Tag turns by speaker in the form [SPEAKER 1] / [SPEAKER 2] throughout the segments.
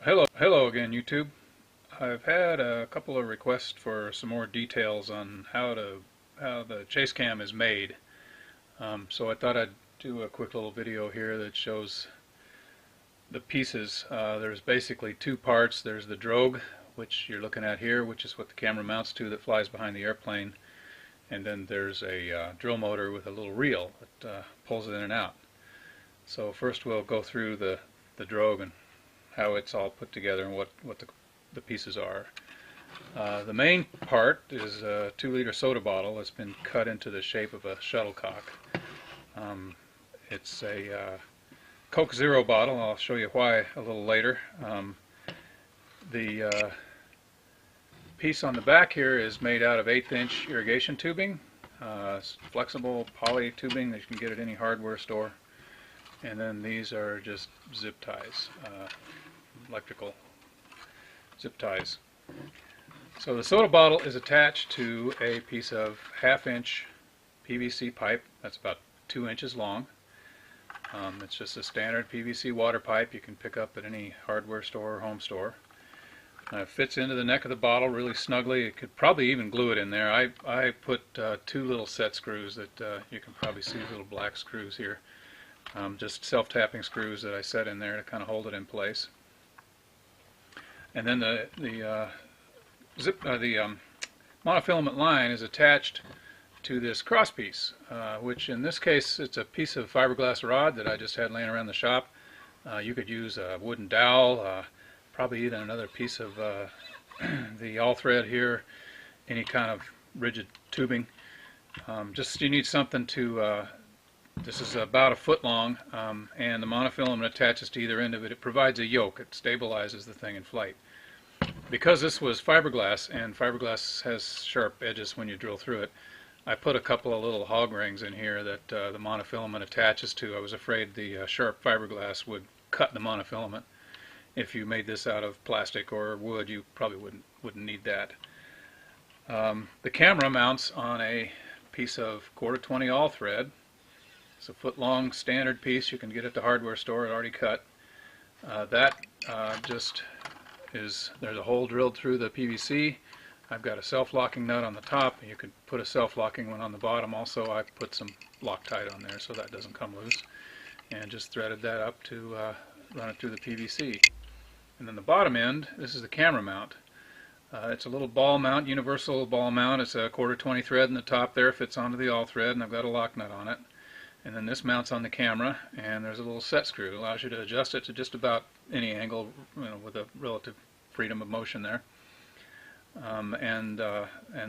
[SPEAKER 1] Hello again, YouTube. I've had a couple of requests for some more details on how the chase cam is made. So I thought I'd do a quick little video here that shows the pieces. There's basically two parts. There's the Drogue, which you're looking at here, which is what the camera mounts to that flies behind the airplane. And then there's a drill motor with a little reel that pulls it in and out. So first we'll go through the Drogue and how it's all put together and what the pieces are. The main part is a 2-liter soda bottle that's been cut into the shape of a shuttlecock. It's a Coke Zero bottle. I'll show you why a little later. The piece on the back here is made out of 1/8" irrigation tubing. It's flexible poly tubing that you can get at any hardware store. And then these are just zip ties, electrical zip ties. So the soda bottle is attached to a piece of 1/2" PVC pipe that's about 2 inches long. It's just a standard PVC water pipe you can pick up at any hardware store or home store. It fits into the neck of the bottle really snugly. You could probably even glue it in there. I put 2 little set screws that you can probably see, little black screws here. Just self-tapping screws that I set in there to kind of hold it in place. And then the monofilament line is attached to this crosspiece, which in this case it's a piece of fiberglass rod that I just had laying around the shop. You could use a wooden dowel, probably even another piece of the all-thread here, any kind of rigid tubing. Just you need something to this is about 1 foot long, and the monofilament attaches to either end of it. It provides a yoke. It stabilizes the thing in flight. Because this was fiberglass, and fiberglass has sharp edges when you drill through it, I put a couple of little hog rings in here that the monofilament attaches to. I was afraid the sharp fiberglass would cut the monofilament. If you made this out of plastic or wood, you probably wouldn't need that. The camera mounts on a piece of 1/4 all thread. It's a 1-foot-long standard piece you can get at the hardware store, already cut. Just is, there's a hole drilled through the PVC. I've got a self-locking nut on the top. You could put a self-locking one on the bottom also. I've put some Loctite on there so that doesn't come loose. And just threaded that up to run it through the PVC. And then the bottom end, this is the camera mount. It's a little ball mount, universal ball mount. It's a 1/4 thread in the top there, fits onto the all thread, and I've got a lock nut on it. And then this mounts on the camera, and there's a little set screw. It allows you to adjust it to just about any angle, with a relative freedom of motion there. And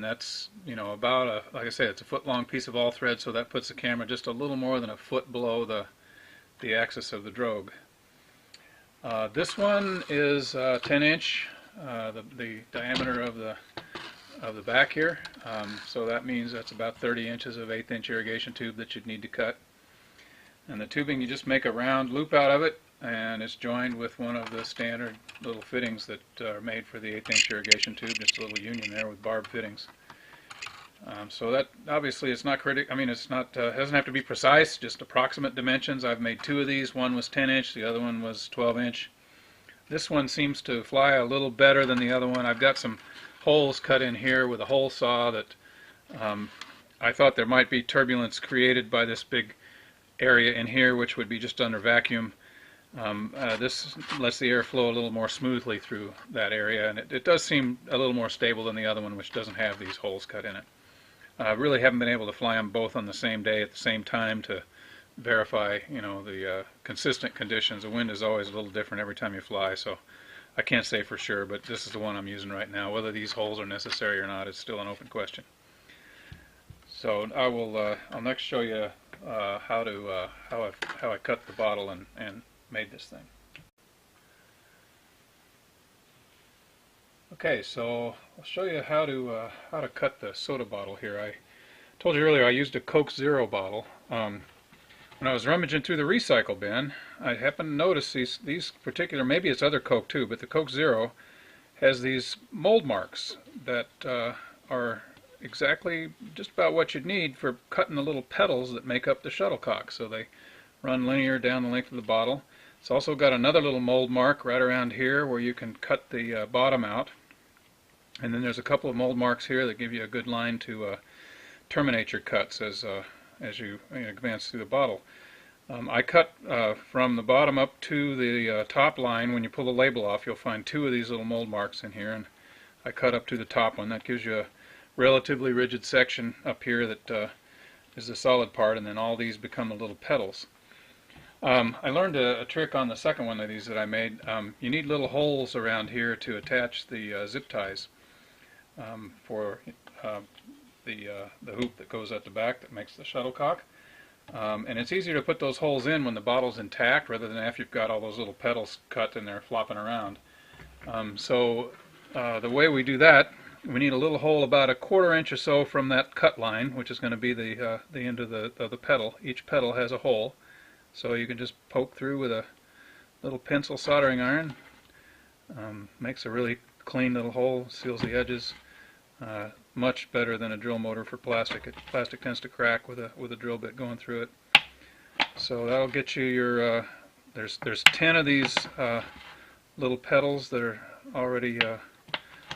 [SPEAKER 1] that's, about like I say, it's a 1-foot-long piece of all thread, so that puts the camera just a little more than 1 foot below the axis of the Drogue. This one is 10". The diameter of the back here, so that means that's about 30 inches of 1/8" irrigation tube that you'd need to cut. And the tubing, you just make a round loop out of it, and it's joined with one of the standard little fittings that are made for the 1/8" irrigation tube, just a little union there with barb fittings. So that obviously it's not critical. I mean, it's not doesn't have to be precise, just approximate dimensions. I've made 2 of these. One was 10". The other one was 12". This one seems to fly a little better than the other one. I've got some holes cut in here with a hole saw that I thought there might be turbulence created by this big area in here, which would be just under vacuum. This lets the air flow a little more smoothly through that area, and it does seem a little more stable than the other one, which doesn't have these holes cut in it. I really haven't been able to fly them both on the same day at the same time to verify, the consistent conditions. The wind is always a little different every time you fly, so I can't say for sure, but this is the one I'm using right now. Whether these holes are necessary or not is still an open question. So I'll next show you how I cut the bottle and made this thing. Okay, so I'll show you how to cut the soda bottle here. I told you earlier I used a Coke Zero bottle. When I was rummaging through the recycle bin, I happened to notice these particular, maybe it's other Coke too, but the Coke Zero has these mold marks that are exactly just about what you'd need for cutting the little petals that make up the shuttlecock. So they run linear down the length of the bottle. It's also got another little mold mark right around here where you can cut the bottom out. And then there's a couple of mold marks here that give you a good line to terminate your cuts as you advance through the bottle. I cut from the bottom up to the top line. When you pull the label off, you'll find two of these little mold marks in here, and I cut up to the top one. That gives you a relatively rigid section up here that is the solid part, and then all these become the little petals. I learned a trick on the second one of these that I made. You need little holes around here to attach the zip ties for the hoop that goes at the back that makes the shuttlecock. And it's easier to put those holes in when the bottle's intact rather than after you've got all those little petals cut and they're flopping around. The way we do that, we need a little hole about 1/4 inch or so from that cut line, which is going to be the end of the petal. Each petal has a hole, so you can just poke through with a little pencil soldering iron. Makes a really clean little hole, seals the edges. Much better than a drill motor for plastic. Plastic tends to crack with a drill bit going through it. So that'll get you your. There's 10 of these little petals that are already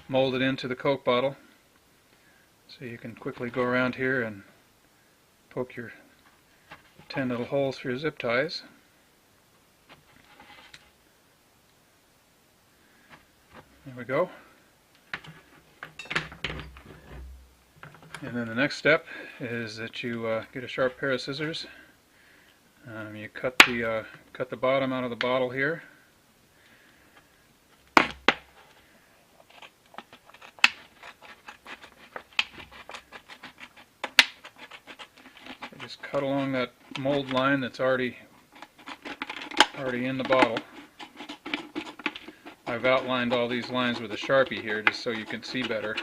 [SPEAKER 1] molded into the Coke bottle. So you can quickly go around here and poke your 10 little holes through your zip ties. There we go. And then the next step is that you get a sharp pair of scissors. You cut the bottom out of the bottle here. Just cut along that mold line that's already in the bottle. I've outlined all these lines with a Sharpie here just so you can see better.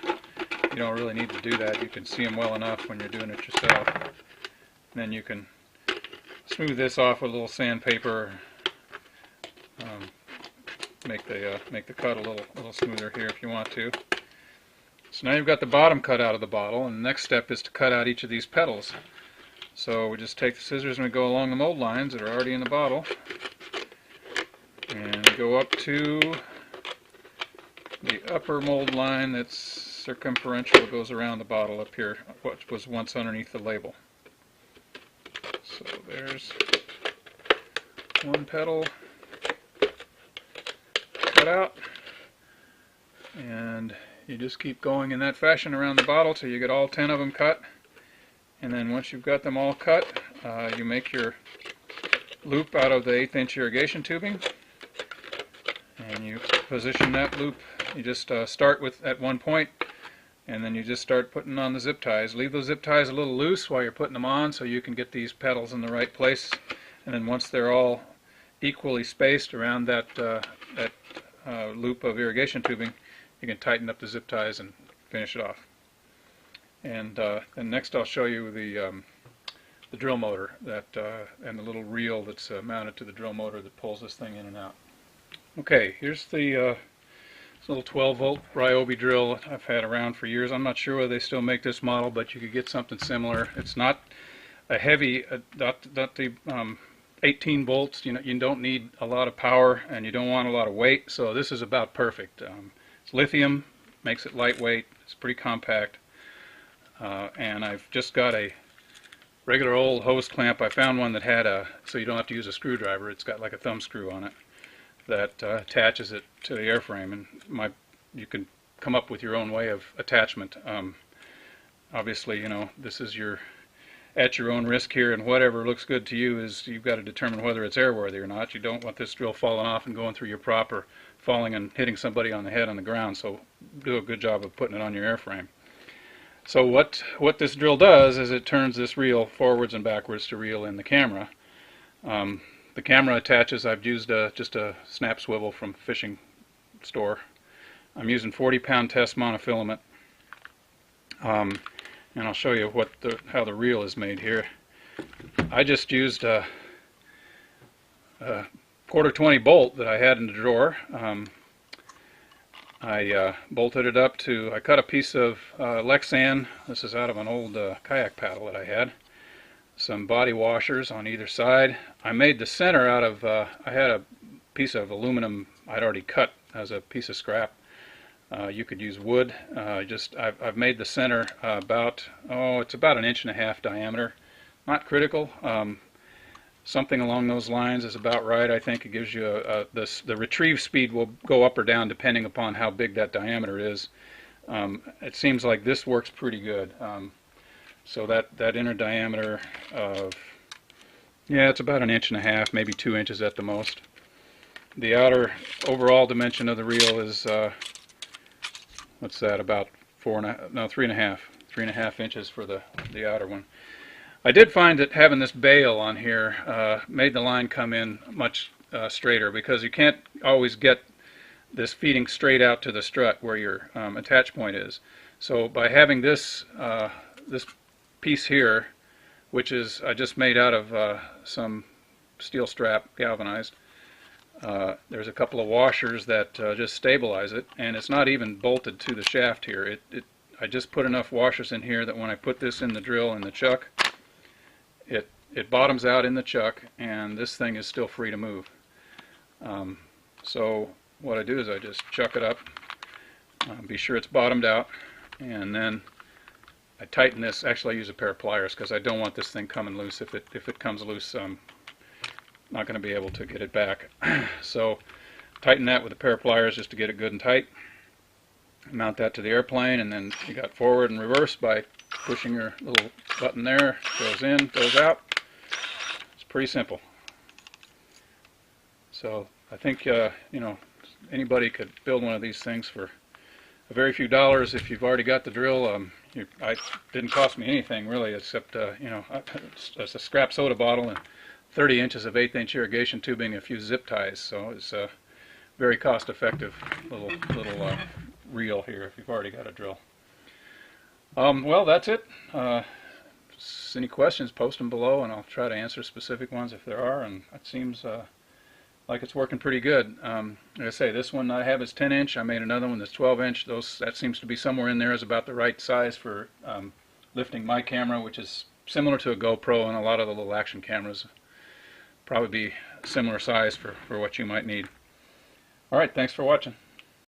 [SPEAKER 1] You don't really need to do that. You can see them well enough when you're doing it yourself. And then you can smooth this off with a little sandpaper. Make the cut a little smoother here if you want to. So now you've got the bottom cut out of the bottle, and the next step is to cut out each of these petals. So we just take the scissors and we go along the mold lines that are already in the bottle, and we go up to the upper mold line that's circumferential, goes around the bottle up here, what was once underneath the label. So there's one petal cut out, and you just keep going in that fashion around the bottle till you get all 10 of them cut. And then once you've got them all cut, you make your loop out of the 1/8 inch irrigation tubing, and you position that loop. You just start with at one point, and then you just start putting on the zip ties. Leave those zip ties a little loose while you're putting them on so you can get these petals in the right place. And then once they're all equally spaced around that loop of irrigation tubing, you can tighten up the zip ties and finish it off. And next I'll show you the drill motor and the little reel that's mounted to the drill motor that pulls this thing in and out. Okay, here's the little 12-volt Ryobi drill I've had around for years. I'm not sure whether they still make this model, but you could get something similar. It's not a heavy, not the 18 volts. You don't need a lot of power, and you don't want a lot of weight. So this is about perfect. It's lithium, makes it lightweight. It's pretty compact. And I've just got a regular old hose clamp. I found one that had so you don't have to use a screwdriver. It's got like a thumb screw on it that attaches it to the airframe, and you can come up with your own way of attachment. Obviously, this is at your own risk here, and whatever looks good to you is you've got to determine whether it's airworthy or not. You don't want this drill falling off and going through your prop or falling and hitting somebody on the head on the ground, so do a good job of putting it on your airframe. So what this drill does is it turns this reel forwards and backwards to reel in the camera. The camera attaches. I've used just a snap swivel from fishing store. I'm using 40-pound test monofilament, and I'll show you how the reel is made here. I just used a quarter 20 bolt that I had in the drawer. I bolted it up to, I cut a piece of Lexan. This is out of an old kayak paddle that I had. some body washers on either side. I made the center out of, I had a piece of aluminum I'd already cut as a piece of scrap. You could use wood. I've made the center about, it's about 1.5 inches diameter. Not critical. Something along those lines is about right. I think it gives you the retrieve speed will go up or down depending upon how big that diameter is. It seems like this works pretty good. So that inner diameter of, yeah, it's about 1.5 inches, maybe 2 inches at the most. The outer overall dimension of the reel is what's that, about 3.5 inches for the outer one. I did find that having this bail on here made the line come in much straighter, because you can't always get this feeding straight out to the strut where your attach point is. So by having this this piece here, which is I just made out of some steel strap, galvanized, there's a couple of washers that just stabilize it, and it's not even bolted to the shaft here. I just put enough washers in here that when I put this in the drill in the chuck, it bottoms out in the chuck, and this thing is still free to move. So what I do is I just chuck it up, be sure it's bottomed out, and then I tighten this. Actually, I use a pair of pliers because I don't want this thing coming loose. If it comes loose, I'm not going to be able to get it back. So tighten that with a pair of pliers just to get it good and tight. Mount that to the airplane, and then you got forward and reverse by pushing your little button there. Goes in, goes out. It's pretty simple. So I think anybody could build one of these things for a very few dollars if you've already got the drill. It didn't cost me anything really, except it's a scrap soda bottle and 30 inches of 1/8 inch irrigation tubing, a few zip ties. So it's a very cost-effective little reel here if you've already got a drill. Well, that's it. Any questions, post them below, and I'll try to answer specific ones if there are. And it seems like it's working pretty good. Like I say, this one I have is 10 inch. I made another one that's 12 inch. That seems to be somewhere in there is about the right size for lifting my camera, which is similar to a GoPro, and a lot of the little action cameras probably be similar size for what you might need. All right, thanks for watching.